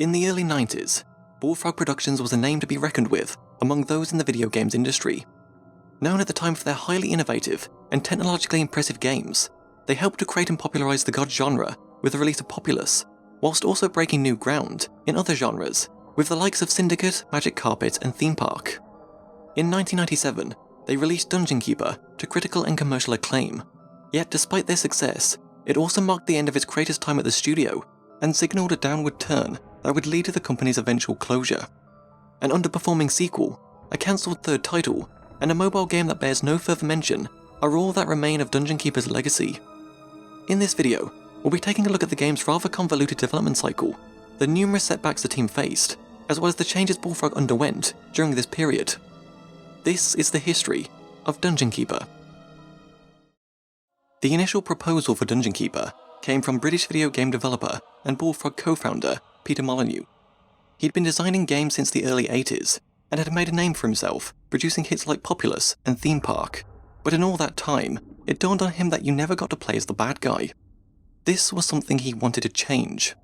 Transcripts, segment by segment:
In the early 90s, Bullfrog Productions was a name to be reckoned with among those in the video games industry. Known at the time for their highly innovative and technologically impressive games, they helped to create and popularise the God genre with the release of Populous, whilst also breaking new ground in other genres with the likes of Syndicate, Magic Carpet and Theme Park. In 1997, they released Dungeon Keeper to critical and commercial acclaim, yet despite their success, it also marked the end of its creator's time at the studio and signalled a downward turn that would lead to the company's eventual closure. An underperforming sequel, a cancelled third title, and a mobile game that bears no further mention are all that remain of Dungeon Keeper's legacy. In this video, we'll be taking a look at the game's rather convoluted development cycle, the numerous setbacks the team faced, as well as the changes Bullfrog underwent during this period. This is the history of Dungeon Keeper. The initial proposal for Dungeon Keeper came from British video game developer and Bullfrog co-founder Peter Molyneux. He'd been designing games since the early 80s and had made a name for himself, producing hits like Populous and Theme Park. But in all that time, it dawned on him that you never got to play as the bad guy. This was something he wanted to change.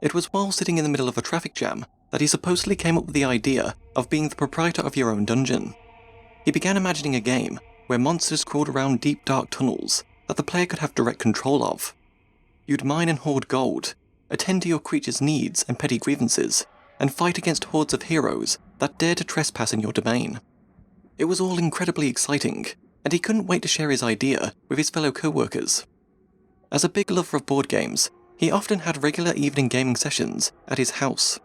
It was while sitting in the middle of a traffic jam that he supposedly came up with the idea of being the proprietor of your own dungeon. He began imagining a game where monsters crawled around deep dark tunnels that the player could have direct control of. You'd mine and hoard gold, attend to your creature's needs and petty grievances, and fight against hordes of heroes that dared to trespass in your domain. It was all incredibly exciting, and he couldn't wait to share his idea with his fellow co-workers. As a big lover of board games, he often had regular evening gaming sessions at his house.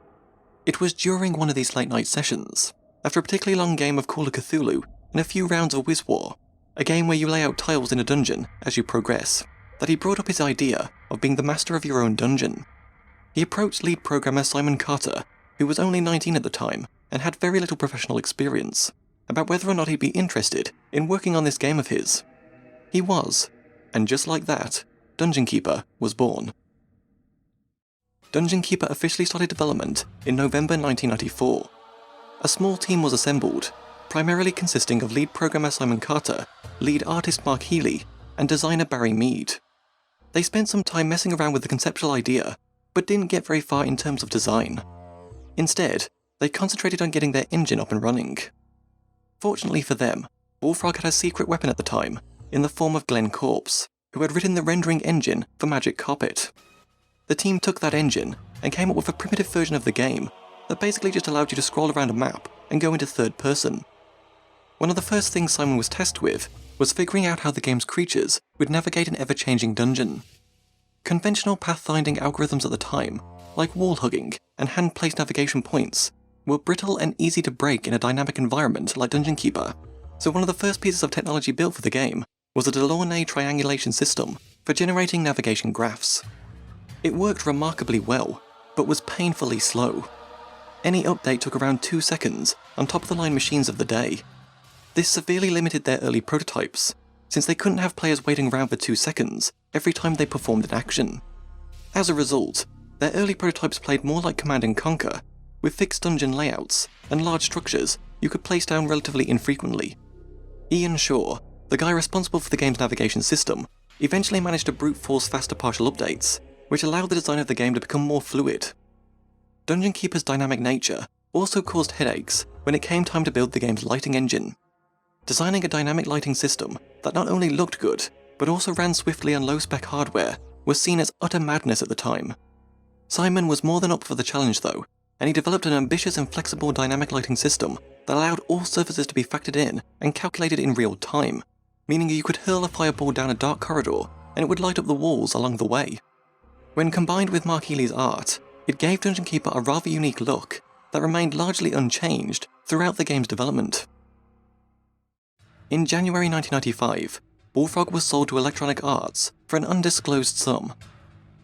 It was during one of these late-night sessions, after a particularly long game of Call of Cthulhu and a few rounds of Wiz War, a game where you lay out tiles in a dungeon as you progress, that he brought up his idea of being the master of your own dungeon. He approached lead programmer Simon Carter, who was only 19 at the time and had very little professional experience, about whether or not he'd be interested in working on this game of his. He was, and just like that, Dungeon Keeper was born. Dungeon Keeper officially started development in November 1994. A small team was assembled, primarily consisting of lead programmer Simon Carter, lead artist Mark Healy, and designer Barry Mead. They spent some time messing around with the conceptual idea, but didn't get very far in terms of design. Instead, they concentrated on getting their engine up and running. Fortunately for them, Bullfrog had a secret weapon at the time, in the form of Glenn Corpse, who had written the rendering engine for Magic Carpet. The team took that engine and came up with a primitive version of the game that basically just allowed you to scroll around a map and go into third person. One of the first things Simon was tasked with was figuring out how the game's creatures would navigate an ever-changing dungeon. Conventional pathfinding algorithms at the time, like wall hugging and hand-placed navigation points, were brittle and easy to break in a dynamic environment like Dungeon Keeper, so one of the first pieces of technology built for the game was a Delaunay triangulation system for generating navigation graphs. It worked remarkably well, but was painfully slow. Any update took around 2 seconds on top-of-the-line machines of the day. This severely limited their early prototypes, since they couldn't have players waiting around for 2 seconds every time they performed an action. As a result, their early prototypes played more like Command & Conquer, with fixed dungeon layouts and large structures you could place down relatively infrequently. Ian Shaw, the guy responsible for the game's navigation system, eventually managed to brute force faster partial updates, which allowed the design of the game to become more fluid. Dungeon Keeper's dynamic nature also caused headaches when it came time to build the game's lighting engine. Designing a dynamic lighting system that not only looked good, but also ran swiftly on low-spec hardware was seen as utter madness at the time. Simon was more than up for the challenge though, and he developed an ambitious and flexible dynamic lighting system that allowed all surfaces to be factored in and calculated in real time, meaning you could hurl a fireball down a dark corridor and it would light up the walls along the way. When combined with Mark Healy's art, it gave Dungeon Keeper a rather unique look that remained largely unchanged throughout the game's development. In January 1995, Bullfrog was sold to Electronic Arts for an undisclosed sum.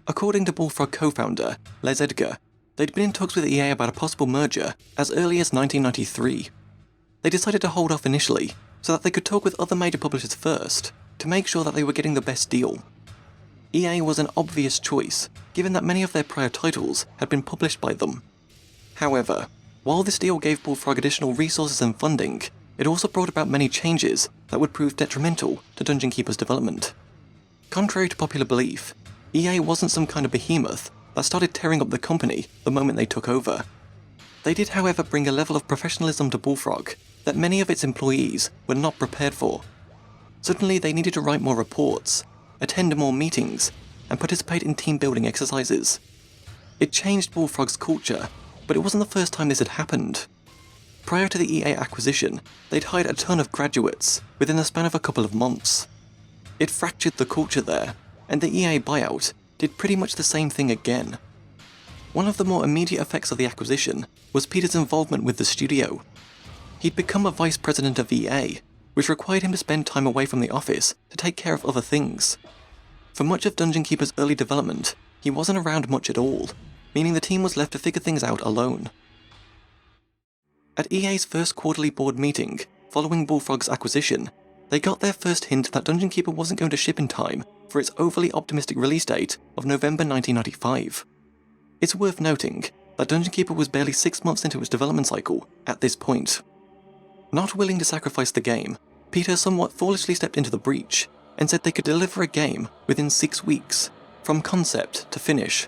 According to Bullfrog co-founder Les Edgar, they'd been in talks with EA about a possible merger as early as 1993. They decided to hold off initially so that they could talk with other major publishers first to make sure that they were getting the best deal. EA was an obvious choice, given that many of their prior titles had been published by them. However, while this deal gave Bullfrog additional resources and funding, it also brought about many changes that would prove detrimental to Dungeon Keeper's development. Contrary to popular belief, EA wasn't some kind of behemoth that started tearing up the company the moment they took over. They did, however, bring a level of professionalism to Bullfrog that many of its employees were not prepared for. Suddenly, they needed to write more reports, attend more meetings, and participate in team-building exercises. It changed Bullfrog's culture, but it wasn't the first time this had happened. Prior to the EA acquisition, they'd hired a ton of graduates within the span of a couple of months. It fractured the culture there, and the EA buyout did pretty much the same thing again. One of the more immediate effects of the acquisition was Peter's involvement with the studio. He'd become a vice president of EA, which required him to spend time away from the office to take care of other things. For much of Dungeon Keeper's early development, he wasn't around much at all, meaning the team was left to figure things out alone. At EA's first quarterly board meeting, following Bullfrog's acquisition, they got their first hint that Dungeon Keeper wasn't going to ship in time for its overly optimistic release date of November 1995. It's worth noting that Dungeon Keeper was barely 6 months into its development cycle at this point. Not willing to sacrifice the game, Peter somewhat foolishly stepped into the breach and said they could deliver a game within 6 weeks, from concept to finish.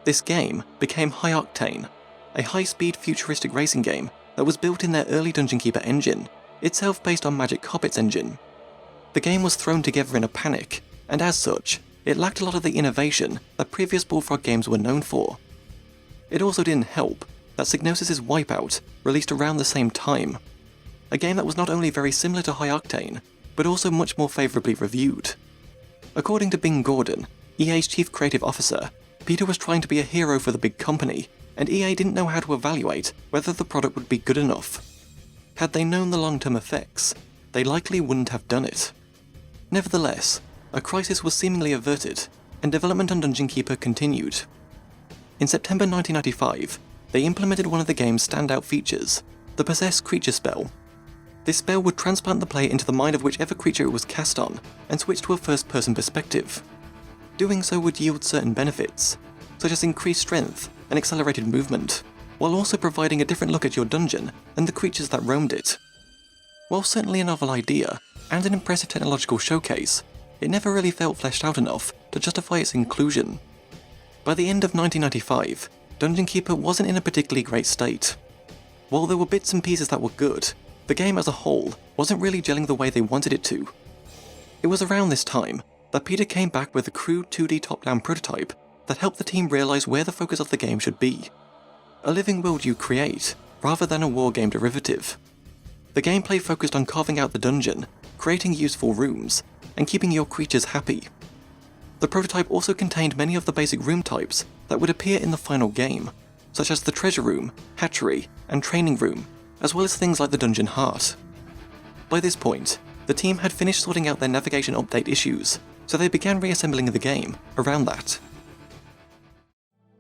This game became High Octane, a high-speed futuristic racing game that was built in their early Dungeon Keeper engine, itself based on Magic Carpet's engine. The game was thrown together in a panic, and as such, it lacked a lot of the innovation that previous Bullfrog games were known for. It also didn't help that Psygnosis' Wipeout released around the same time, a game that was not only very similar to High Octane, but also much more favourably reviewed. According to Bing Gordon, EA's chief creative officer, Peter was trying to be a hero for the big company, and EA didn't know how to evaluate whether the product would be good enough. Had they known the long-term effects, they likely wouldn't have done it. Nevertheless, a crisis was seemingly averted, and development on Dungeon Keeper continued. In September 1995, they implemented one of the game's standout features, the Possess Creature spell. This spell would transplant the player into the mind of whichever creature it was cast on, and switch to a first-person perspective. Doing so would yield certain benefits, such as increased strength and accelerated movement, while also providing a different look at your dungeon and the creatures that roamed it. While certainly a novel idea, and an impressive technological showcase, it never really felt fleshed out enough to justify its inclusion. By the end of 1995, Dungeon Keeper wasn't in a particularly great state. While there were bits and pieces that were good, the game as a whole wasn't really gelling the way they wanted it to. It was around this time that Peter came back with a crude 2D top-down prototype that helped the team realize where the focus of the game should be. A living world you create, rather than a wargame derivative. The gameplay focused on carving out the dungeon, creating useful rooms, and keeping your creatures happy. The prototype also contained many of the basic room types that would appear in the final game, such as the treasure room, hatchery, and training room, as well as things like the dungeon heart. By this point, the team had finished sorting out their navigation update issues, so they began reassembling the game around that.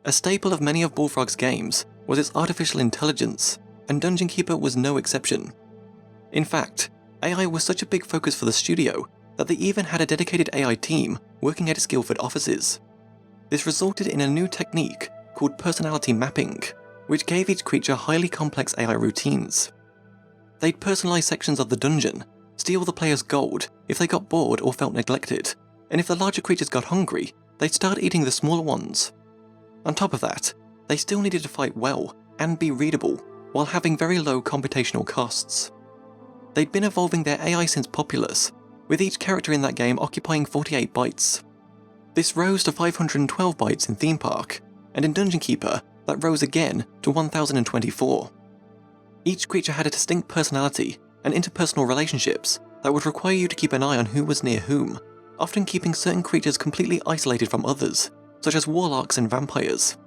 A staple of many of Bullfrog's games was its artificial intelligence, and Dungeon Keeper was no exception. In fact, AI was such a big focus for the studio that they even had a dedicated AI team working at its Guildford offices. This resulted in a new technique called personality mapping, which gave each creature highly complex AI routines. They'd personalize sections of the dungeon, steal the player's gold if they got bored or felt neglected, and if the larger creatures got hungry, they'd start eating the smaller ones. On top of that, they still needed to fight well and be readable, while having very low computational costs. They'd been evolving their AI since Populous, with each character in that game occupying 48 bytes. This rose to 512 bytes in Theme Park, and in Dungeon Keeper, that rose again to 1024. Each creature had a distinct personality and interpersonal relationships that would require you to keep an eye on who was near whom, often keeping certain creatures completely isolated from others, such as warlocks and vampires.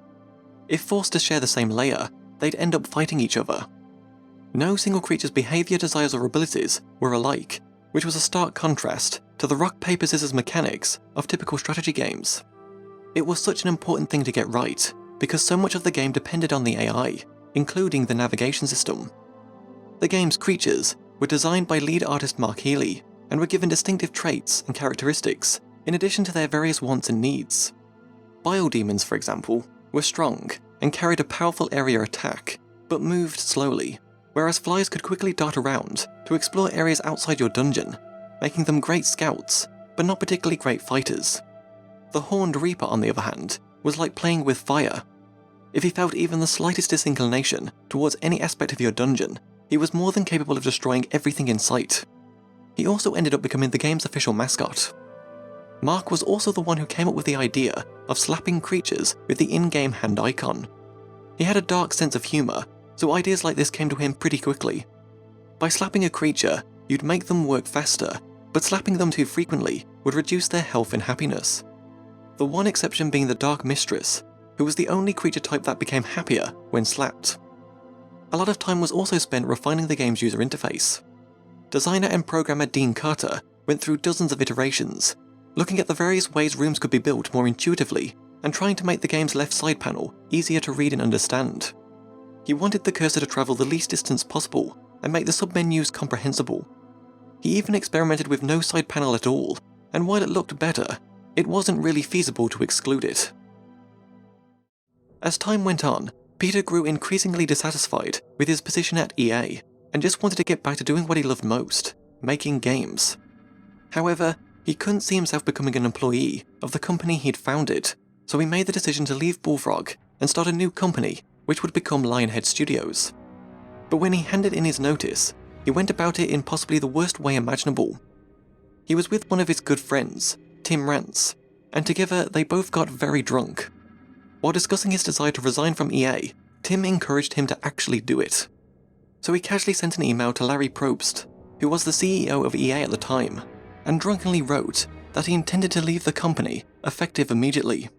If forced to share the same layer, they'd end up fighting each other. No single creature's behaviour, desires, or abilities were alike, which was a stark contrast to the rock, paper, scissors mechanics of typical strategy games. It was such an important thing to get right, because so much of the game depended on the AI, including the navigation system. The game's creatures were designed by lead artist Mark Healy, and were given distinctive traits and characteristics, in addition to their various wants and needs. Biodemons, for example, were strong and carried a powerful area attack, but moved slowly, whereas flies could quickly dart around to explore areas outside your dungeon, making them great scouts, but not particularly great fighters. The Horned Reaper, on the other hand, was like playing with fire. If he felt even the slightest disinclination towards any aspect of your dungeon, he was more than capable of destroying everything in sight. He also ended up becoming the game's official mascot. Mark was also the one who came up with the idea of slapping creatures with the in-game hand icon. He had a dark sense of humour, so ideas like this came to him pretty quickly. By slapping a creature, you'd make them work faster, but slapping them too frequently would reduce their health and happiness. The one exception being the Dark Mistress, who was the only creature type that became happier when slapped. A lot of time was also spent refining the game's user interface. Designer and programmer Dean Carter went through dozens of iterations, looking at the various ways rooms could be built more intuitively and trying to make the game's left side panel easier to read and understand. He wanted the cursor to travel the least distance possible and make the submenus comprehensible. He even experimented with no side panel at all, and while it looked better, it wasn't really feasible to exclude it. As time went on, Peter grew increasingly dissatisfied with his position at EA, and just wanted to get back to doing what he loved most, making games. However, he couldn't see himself becoming an employee of the company he'd founded, so he made the decision to leave Bullfrog and start a new company, which would become Lionhead Studios. But when he handed in his notice, he went about it in possibly the worst way imaginable. He was with one of his good friends, Tim Rance, and together they both got very drunk. While discussing his desire to resign from EA, Tim encouraged him to actually do it. So he casually sent an email to Larry Probst, who was the CEO of EA at the time, and drunkenly wrote that he intended to leave the company effective immediately.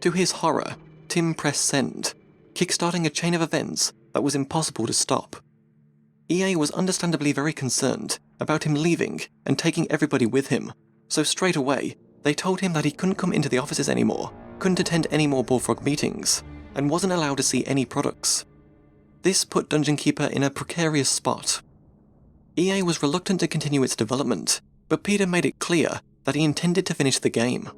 To his horror, Tim pressed send, kickstarting a chain of events that was impossible to stop. EA was understandably very concerned about him leaving and taking everybody with him, so straight away, they told him that he couldn't come into the offices anymore, couldn't attend any more Bullfrog meetings, and wasn't allowed to see any products. This put Dungeon Keeper in a precarious spot. EA was reluctant to continue its development, but Peter made it clear that he intended to finish the game.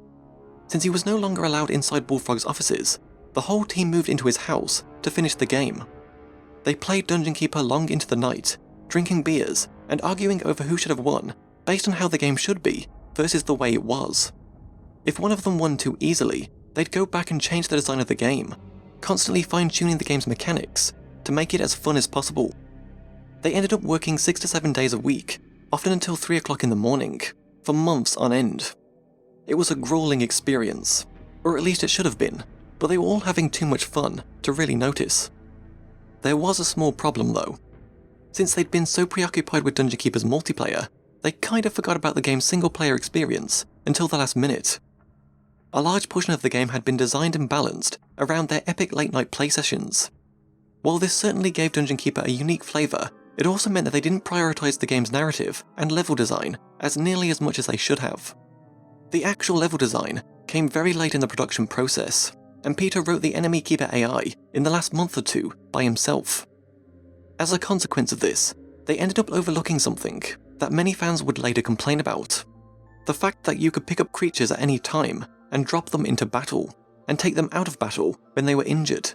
Since he was no longer allowed inside Bullfrog's offices, the whole team moved into his house to finish the game. They played Dungeon Keeper long into the night, drinking beers and arguing over who should have won based on how the game should be versus the way it was. If one of them won too easily, they'd go back and change the design of the game, constantly fine-tuning the game's mechanics to make it as fun as possible. They ended up working 6 to 7 days a week, often until 3 o'clock in the morning, for months on end. It was a grueling experience, or at least it should have been, but they were all having too much fun to really notice. There was a small problem though. Since they'd been so preoccupied with Dungeon Keeper's multiplayer, they kind of forgot about the game's single-player experience until the last minute. A large portion of the game had been designed and balanced around their epic late-night play sessions. While this certainly gave Dungeon Keeper a unique flavour, it also meant that they didn't prioritise the game's narrative and level design as nearly as much as they should have. The actual level design came very late in the production process, and Peter wrote the Enemy Keeper AI in the last month or two by himself. As a consequence of this, they ended up overlooking something that many fans would later complain about. The fact that you could pick up creatures at any time and drop them into battle, and take them out of battle when they were injured.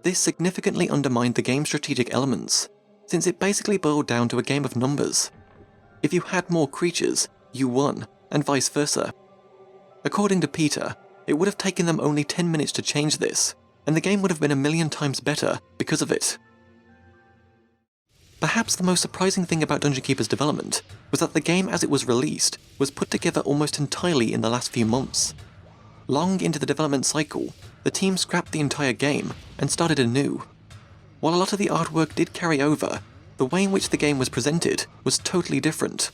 This significantly undermined the game's strategic elements, since it basically boiled down to a game of numbers. If you had more creatures, you won, and vice versa. According to Peter, it would have taken them only 10 minutes to change this, and the game would have been 1,000,000 times better because of it. Perhaps the most surprising thing about Dungeon Keeper's development was that the game as it was released was put together almost entirely in the last few months. Long into the development cycle, the team scrapped the entire game and started anew. While a lot of the artwork did carry over, the way in which the game was presented was totally different.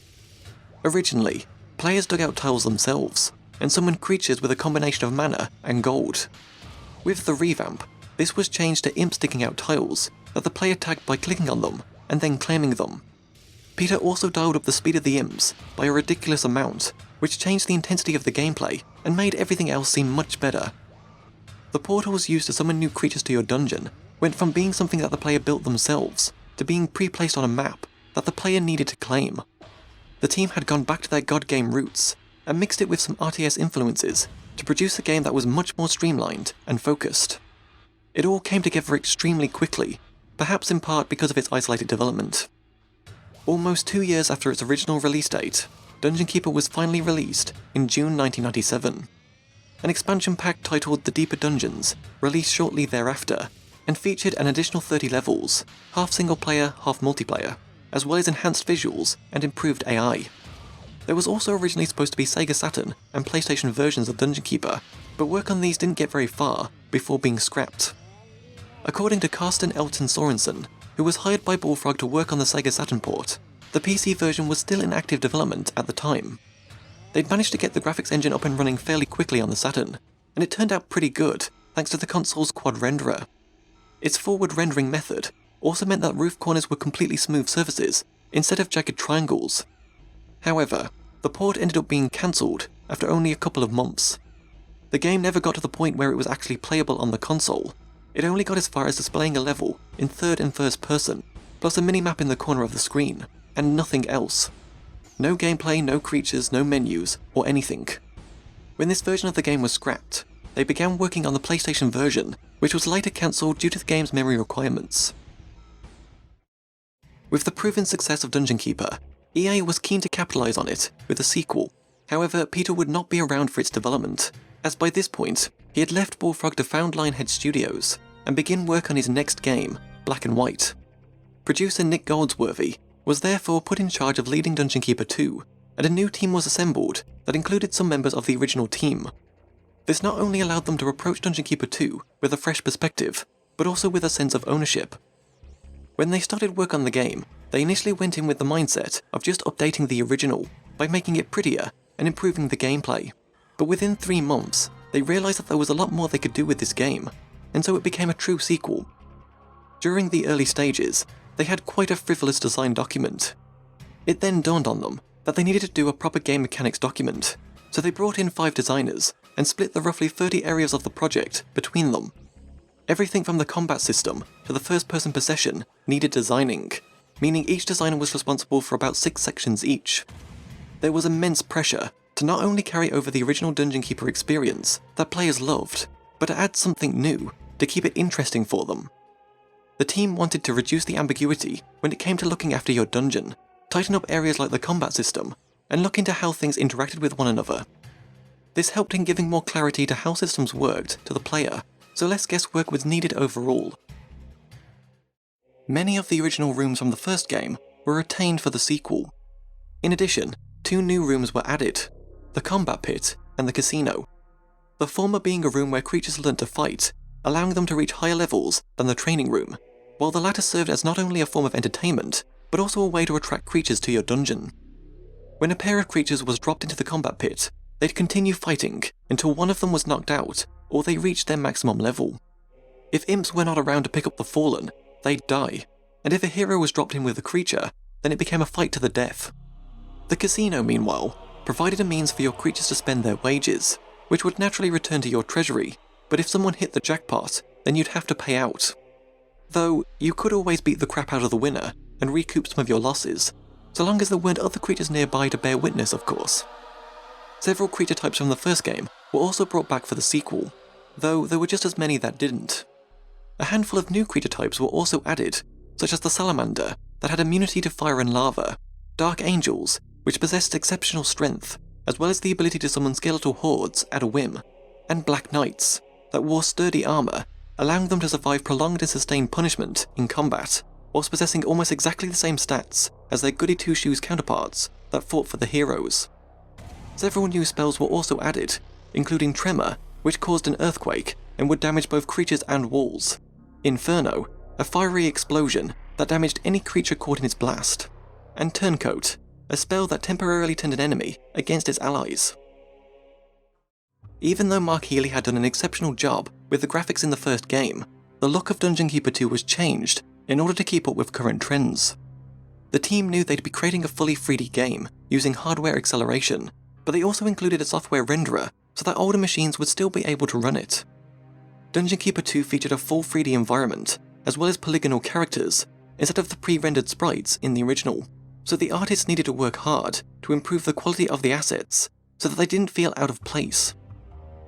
Originally, players dug out tiles themselves, and summoned creatures with a combination of mana and gold. With the revamp, this was changed to imps digging out tiles that the player tagged by clicking on them and then claiming them. Peter also dialed up the speed of the imps by a ridiculous amount, which changed the intensity of the gameplay and made everything else seem much better. The portals used to summon new creatures to your dungeon went from being something that the player built themselves to being pre-placed on a map that the player needed to claim. The team had gone back to their god game roots and mixed it with some RTS influences to produce a game that was much more streamlined and focused. It all came together extremely quickly, perhaps in part because of its isolated development. Almost 2 years after its original release date, Dungeon Keeper was finally released in June 1997. An expansion pack titled The Deeper Dungeons released shortly thereafter, and featured an additional 30 levels, half single player, half multiplayer, as well as enhanced visuals and improved AI. There was also originally supposed to be Sega Saturn and PlayStation versions of Dungeon Keeper, but work on these didn't get very far before being scrapped. According to Carsten Elton Sorensen, who was hired by Bullfrog to work on the Sega Saturn port, the PC version was still in active development at the time. They'd managed to get the graphics engine up and running fairly quickly on the Saturn, and it turned out pretty good thanks to the console's quad renderer. Its forward rendering method also meant that roof corners were completely smooth surfaces instead of jagged triangles. However, the port ended up being cancelled after only a couple of months. The game never got to the point where it was actually playable on the console. It only got as far as displaying a level in third and first person, plus a minimap in the corner of the screen, and nothing else. No gameplay, no creatures, no menus, or anything. When this version of the game was scrapped, they began working on the PlayStation version, which was later cancelled due to the game's memory requirements. With the proven success of Dungeon Keeper, EA was keen to capitalise on it with a sequel. However, Peter would not be around for its development, as by this point, he had left Bullfrog to found Lionhead Studios and begin work on his next game, Black and White. Producer Nick Goldsworthy was therefore put in charge of leading Dungeon Keeper 2, and a new team was assembled that included some members of the original team. This not only allowed them to approach Dungeon Keeper 2 with a fresh perspective, but also with a sense of ownership. When they started work on the game, they initially went in with the mindset of just updating the original by making it prettier and improving the gameplay. But within 3 months, they realised that there was a lot more they could do with this game, and so it became a true sequel. During the early stages, they had quite a frivolous design document. It then dawned on them that they needed to do a proper game mechanics document, so they brought in 5 designers and split the roughly 30 areas of the project between them. Everything from the combat system to the first-person possession needed designing, meaning each designer was responsible for about 6 sections each. There was immense pressure to not only carry over the original Dungeon Keeper experience that players loved, but to add something new to keep it interesting for them. The team wanted to reduce the ambiguity when it came to looking after your dungeon, tighten up areas like the combat system, and look into how things interacted with one another. This helped in giving more clarity to how systems worked to the player, so less guesswork was needed overall. Many of the original rooms from the first game were retained for the sequel. In addition, 2 new rooms were added, the combat pit and the casino. The former being a room where creatures learned to fight, allowing them to reach higher levels than the training room, while the latter served as not only a form of entertainment, but also a way to attract creatures to your dungeon. When a pair of creatures was dropped into the combat pit, they'd continue fighting until one of them was knocked out or they reached their maximum level. If imps were not around to pick up the fallen, they'd die, and if a hero was dropped in with a creature, then it became a fight to the death. The casino, meanwhile, provided a means for your creatures to spend their wages, which would naturally return to your treasury, but if someone hit the jackpot, then you'd have to pay out. Though, you could always beat the crap out of the winner and recoup some of your losses, so long as there weren't other creatures nearby to bear witness, of course. Several creature types from the first game were also brought back for the sequel, though there were just as many that didn't. A handful of new creature types were also added, such as the salamander, that had immunity to fire and lava, dark angels, which possessed exceptional strength, as well as the ability to summon skeletal hordes at a whim, and black knights, that wore sturdy armour, allowing them to survive prolonged and sustained punishment in combat, whilst possessing almost exactly the same stats as their goody two-shoes counterparts that fought for the heroes. Several new spells were also added, including Tremor, which caused an earthquake and would damage both creatures and walls, Inferno, a fiery explosion that damaged any creature caught in its blast, and Turncoat, a spell that temporarily turned an enemy against its allies. Even though Mark Healy had done an exceptional job with the graphics in the first game, the look of Dungeon Keeper 2 was changed in order to keep up with current trends. The team knew they'd be creating a fully 3D game using hardware acceleration, but they also included a software renderer so that older machines would still be able to run it. Dungeon Keeper 2 featured a full 3D environment, as well as polygonal characters, instead of the pre-rendered sprites in the original, so the artists needed to work hard to improve the quality of the assets so that they didn't feel out of place.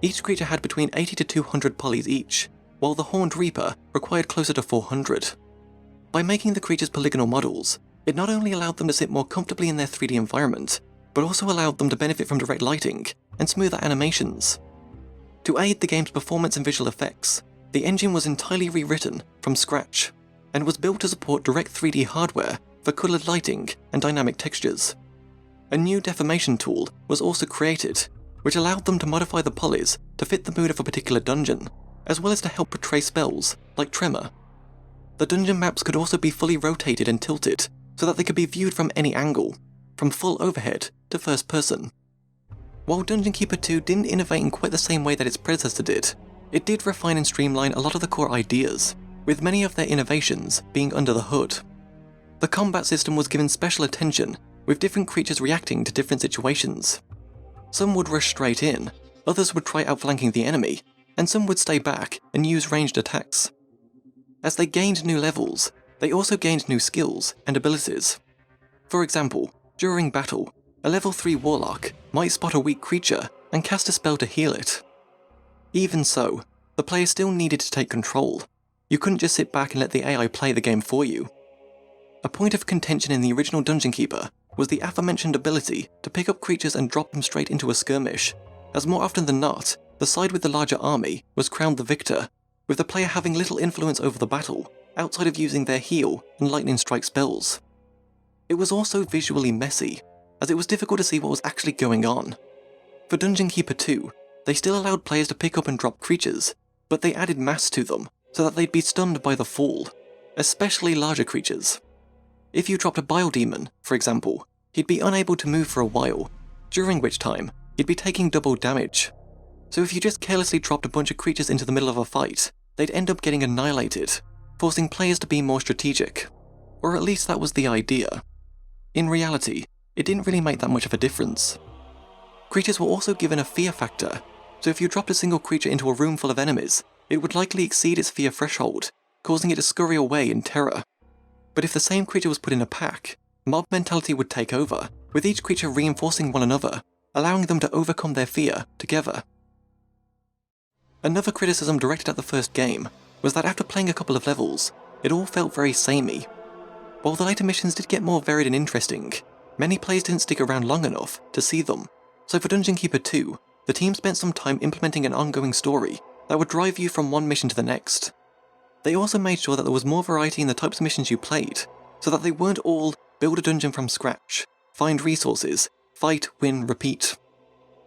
Each creature had between 80 to 200 polys each, while the Horned Reaper required closer to 400. By making the creatures polygonal models, it not only allowed them to sit more comfortably in their 3D environment, but also allowed them to benefit from direct lighting and smoother animations. To aid the game's performance and visual effects, the engine was entirely rewritten from scratch, and was built to support direct 3D hardware for coloured lighting and dynamic textures. A new deformation tool was also created, which allowed them to modify the polys to fit the mood of a particular dungeon, as well as to help portray spells like Tremor. The dungeon maps could also be fully rotated and tilted, so that they could be viewed from any angle, from full overhead to first person. While Dungeon Keeper 2 didn't innovate in quite the same way that its predecessor did, it did refine and streamline a lot of the core ideas, with many of their innovations being under the hood. The combat system was given special attention, with different creatures reacting to different situations. Some would rush straight in, others would try outflanking the enemy, and some would stay back and use ranged attacks. As they gained new levels, they also gained new skills and abilities. For example, during battle, a level 3 warlock might spot a weak creature and cast a spell to heal it. Even so, the player still needed to take control. You couldn't just sit back and let the AI play the game for you. A point of contention in the original Dungeon Keeper was the aforementioned ability to pick up creatures and drop them straight into a skirmish, as more often than not, the side with the larger army was crowned the victor, with the player having little influence over the battle, outside of using their heal and lightning strike spells. It was also visually messy, as it was difficult to see what was actually going on. For Dungeon Keeper 2, they still allowed players to pick up and drop creatures, but they added mass to them, so that they'd be stunned by the fall, especially larger creatures. If you dropped a Bile Demon, for example, he'd be unable to move for a while, during which time he'd be taking double damage. So if you just carelessly dropped a bunch of creatures into the middle of a fight, they'd end up getting annihilated, forcing players to be more strategic. Or at least that was the idea. In reality, it didn't really make that much of a difference. Creatures were also given a fear factor, so if you dropped a single creature into a room full of enemies, it would likely exceed its fear threshold, causing it to scurry away in terror. But if the same creature was put in a pack, mob mentality would take over, with each creature reinforcing one another, allowing them to overcome their fear together. Another criticism directed at the first game was that after playing a couple of levels, it all felt very samey. While the later missions did get more varied and interesting, many players didn't stick around long enough to see them, so for Dungeon Keeper 2, the team spent some time implementing an ongoing story that would drive you from one mission to the next. They also made sure that there was more variety in the types of missions you played, so that they weren't all build a dungeon from scratch, find resources, fight, win, repeat.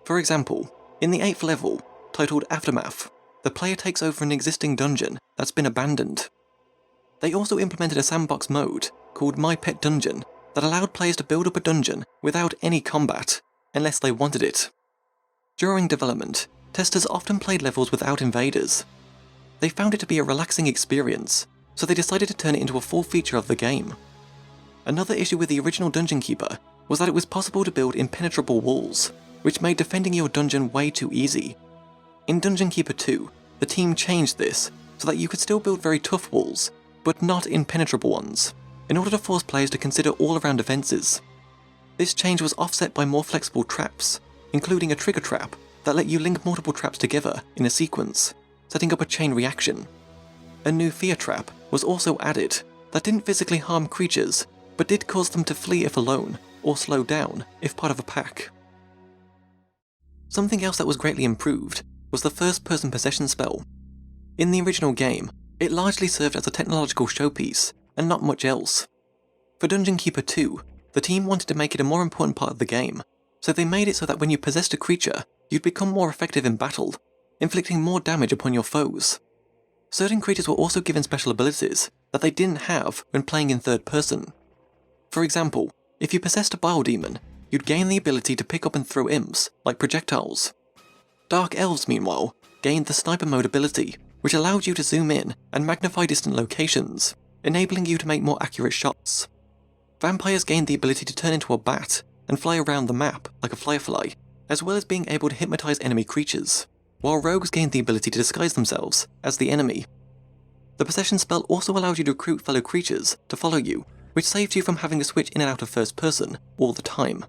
For example, in the 8th level, titled Aftermath, the player takes over an existing dungeon that's been abandoned. They also implemented a sandbox mode called My Pet Dungeon that allowed players to build up a dungeon without any combat, unless they wanted it. During development, testers often played levels without invaders. They found it to be a relaxing experience, so they decided to turn it into a full feature of the game. Another issue with the original Dungeon Keeper was that it was possible to build impenetrable walls, which made defending your dungeon way too easy. In Dungeon Keeper 2, the team changed this so that you could still build very tough walls, but not impenetrable ones, in order to force players to consider all-around defenses. This change was offset by more flexible traps, including a trigger trap that let you link multiple traps together in a sequence, setting up a chain reaction. A new fear trap was also added that didn't physically harm creatures, but did cause them to flee if alone, or slow down if part of a pack. Something else that was greatly improved was the first-person possession spell. In the original game, it largely served as a technological showpiece, and not much else. For Dungeon Keeper 2, the team wanted to make it a more important part of the game, so they made it so that when you possessed a creature, you'd become more effective in battle, inflicting more damage upon your foes. Certain creatures were also given special abilities that they didn't have when playing in third person. For example, if you possessed a Bile Demon, you'd gain the ability to pick up and throw imps, like projectiles. Dark Elves, meanwhile, gained the Sniper Mode ability, which allowed you to zoom in and magnify distant locations, enabling you to make more accurate shots. Vampires gained the ability to turn into a bat and fly around the map like a firefly, as well as being able to hypnotize enemy creatures, while rogues gained the ability to disguise themselves as the enemy. The possession spell also allowed you to recruit fellow creatures to follow you, which saved you from having to switch in and out of first person all the time.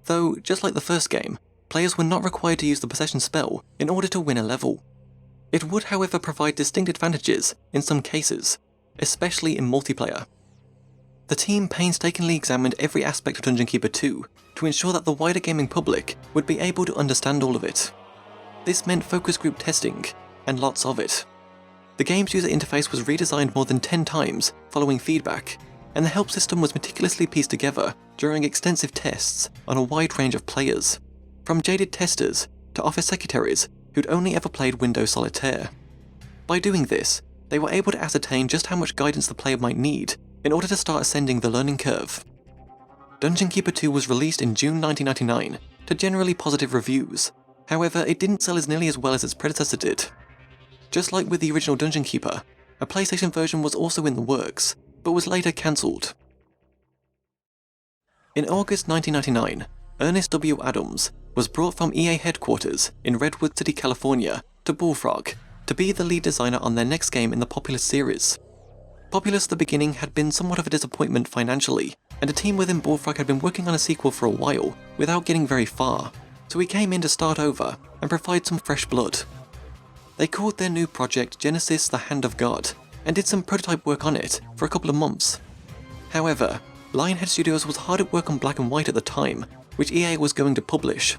Though, just like the first game, players were not required to use the possession spell in order to win a level. It would, however, provide distinct advantages in some cases, especially in multiplayer. The team painstakingly examined every aspect of Dungeon Keeper 2 to ensure that the wider gaming public would be able to understand all of it. This meant focus group testing, and lots of it. The game's user interface was redesigned more than 10 times following feedback, and the help system was meticulously pieced together during extensive tests on a wide range of players, from jaded testers to office secretaries who'd only ever played Windows Solitaire. By doing this, they were able to ascertain just how much guidance the player might need in order to start ascending the learning curve. Dungeon Keeper 2 was released in June 1999 to generally positive reviews. However, it didn't sell as nearly as well as its predecessor did. Just like with the original Dungeon Keeper, a PlayStation version was also in the works, but was later cancelled. In August 1999, Ernest W. Adams was brought from EA headquarters in Redwood City, California to Bullfrog to be the lead designer on their next game in the Populous series. Populous at the beginning had been somewhat of a disappointment financially, and the team within Bullfrog had been working on a sequel for a while without getting very far, so he came in to start over and provide some fresh blood. They called their new project Genesis: The Hand of God, and did some prototype work on it for a couple of months. However, Lionhead Studios was hard at work on Black and White at the time, which EA was going to publish.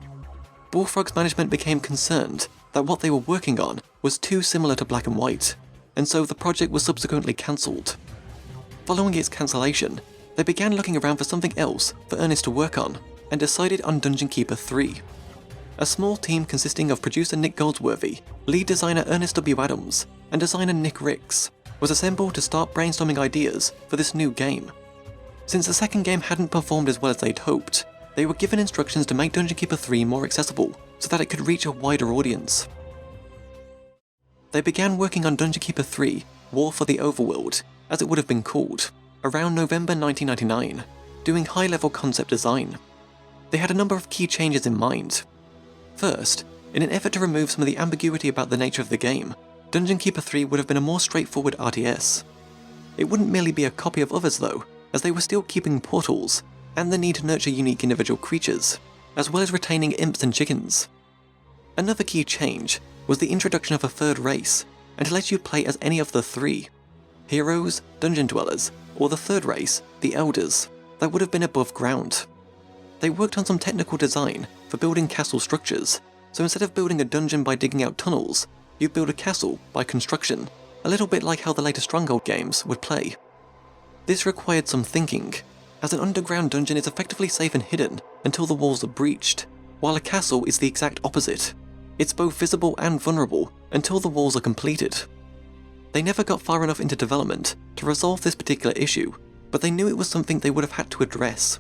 Bullfrog's management became concerned that what they were working on was too similar to Black and White, and so the project was subsequently cancelled. Following its cancellation, they began looking around for something else for Ernest to work on, and decided on Dungeon Keeper 3. A small team consisting of producer Nick Goldsworthy, lead designer Ernest W. Adams, and designer Nick Ricks was assembled to start brainstorming ideas for this new game. Since the second game hadn't performed as well as they'd hoped, they were given instructions to make Dungeon Keeper 3 more accessible so that it could reach a wider audience. They began working on Dungeon Keeper 3, War for the Overworld, as it would have been called, around November 1999, doing high-level concept design. They had a number of key changes in mind. First, in an effort to remove some of the ambiguity about the nature of the game, Dungeon Keeper 3 would have been a more straightforward RTS. It wouldn't merely be a copy of others though, as they were still keeping portals, and the need to nurture unique individual creatures, as well as retaining imps and chickens. Another key change was the introduction of a third race, and to let you play as any of the three: heroes, dungeon dwellers, or the third race, the elders, that would have been above ground. They worked on some technical design for building castle structures, so instead of building a dungeon by digging out tunnels, you build a castle by construction, a little bit like how the later Stronghold games would play. This required some thinking, as an underground dungeon is effectively safe and hidden until the walls are breached, while a castle is the exact opposite. It's both visible and vulnerable until the walls are completed. They never got far enough into development to resolve this particular issue, but they knew it was something they would have had to address.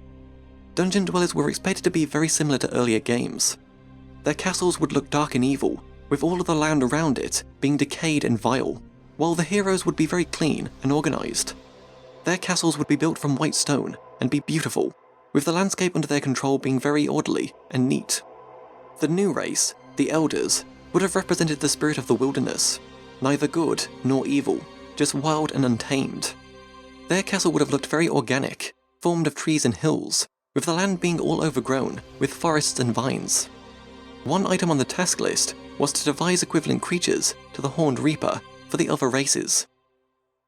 Dungeon dwellers were expected to be very similar to earlier games. Their castles would look dark and evil, with all of the land around it being decayed and vile, while the heroes would be very clean and organised. Their castles would be built from white stone and be beautiful, with the landscape under their control being very orderly and neat. The new race, the Elders, would have represented the spirit of the wilderness, neither good nor evil, just wild and untamed. Their castle would have looked very organic, formed of trees and hills, with the land being all overgrown with forests and vines. One item on the task list was to devise equivalent creatures to the Horned Reaper for the other races.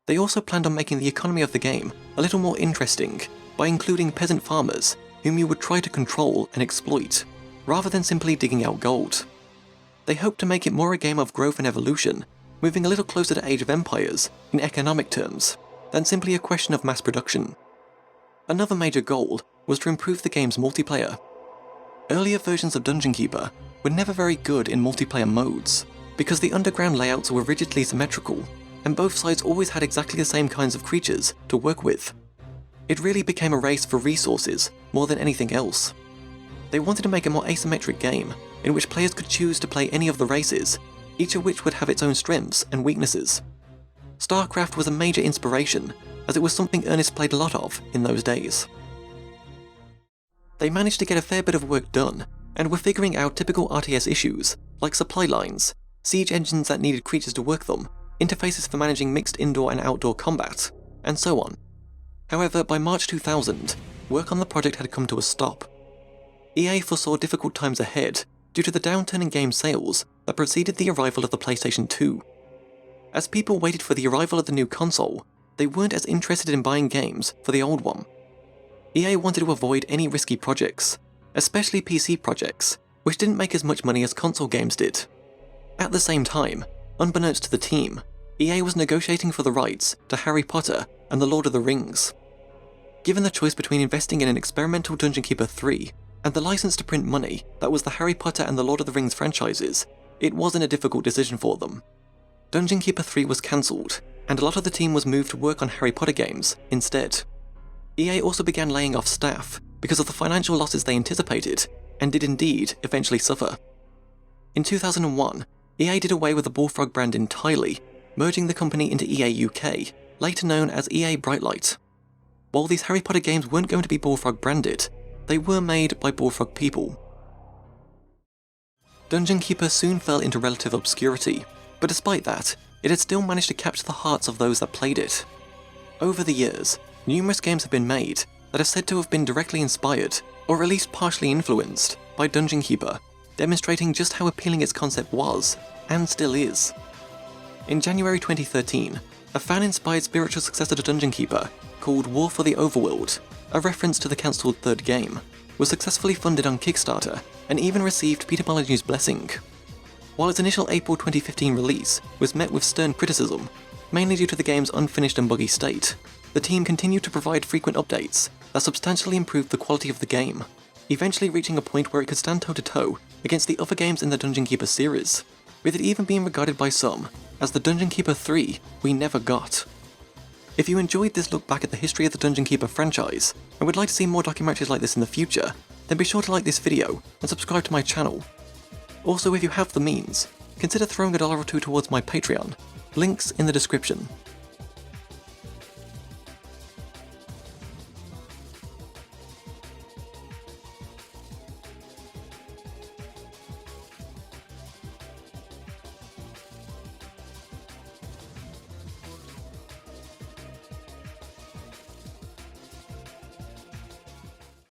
They also planned on making the economy of the game a little more interesting by including peasant farmers whom you would try to control and exploit, rather than simply digging out gold. They hoped to make it more a game of growth and evolution, moving a little closer to Age of Empires in economic terms, than simply a question of mass production. Another major goal was to improve the game's multiplayer. Earlier versions of Dungeon Keeper were never very good in multiplayer modes, because the underground layouts were rigidly symmetrical, and both sides always had exactly the same kinds of creatures to work with. It really became a race for resources more than anything else. They wanted to make a more asymmetric game, in which players could choose to play any of the races, each of which would have its own strengths and weaknesses. StarCraft was a major inspiration, as it was something Ernest played a lot of in those days. They managed to get a fair bit of work done, and were figuring out typical RTS issues, like supply lines, siege engines that needed creatures to work them, interfaces for managing mixed indoor and outdoor combat, and so on. However, by March 2000, work on the project had come to a stop. EA foresaw difficult times ahead due to the downturn in game sales that preceded the arrival of the PlayStation 2. As people waited for the arrival of the new console, they weren't as interested in buying games for the old one. EA wanted to avoid any risky projects, especially PC projects, which didn't make as much money as console games did. At the same time, unbeknownst to the team, EA was negotiating for the rights to Harry Potter and the Lord of the Rings. Given the choice between investing in an experimental Dungeon Keeper 3 and the license to print money that was the Harry Potter and the Lord of the Rings franchises, it wasn't a difficult decision for them. Dungeon Keeper 3 was cancelled, and a lot of the team was moved to work on Harry Potter games instead. EA also began laying off staff because of the financial losses they anticipated, and did indeed eventually suffer. In 2001, EA did away with the Bullfrog brand entirely, merging the company into EA UK, later known as EA Brightlight. While these Harry Potter games weren't going to be Bullfrog branded, they were made by Bullfrog people. Dungeon Keeper soon fell into relative obscurity, but despite that, it had still managed to capture the hearts of those that played it. Over the years, numerous games have been made that are said to have been directly inspired, or at least partially influenced, by Dungeon Keeper, demonstrating just how appealing its concept was, and still is. In January 2013, a fan-inspired spiritual successor to Dungeon Keeper, called War for the Overworld, a reference to the cancelled third game, was successfully funded on Kickstarter and even received Peter Molyneux's blessing. While its initial April 2015 release was met with stern criticism, mainly due to the game's unfinished and buggy state, the team continued to provide frequent updates that substantially improved the quality of the game, eventually reaching a point where it could stand toe-to-toe against the other games in the Dungeon Keeper series, with it even being regarded by some as the Dungeon Keeper 3 we never got. If you enjoyed this look back at the history of the Dungeon Keeper franchise, and would like to see more documentaries like this in the future, then be sure to like this video and subscribe to my channel. Also, if you have the means, consider throwing $1 or $2 towards my Patreon, links in the description.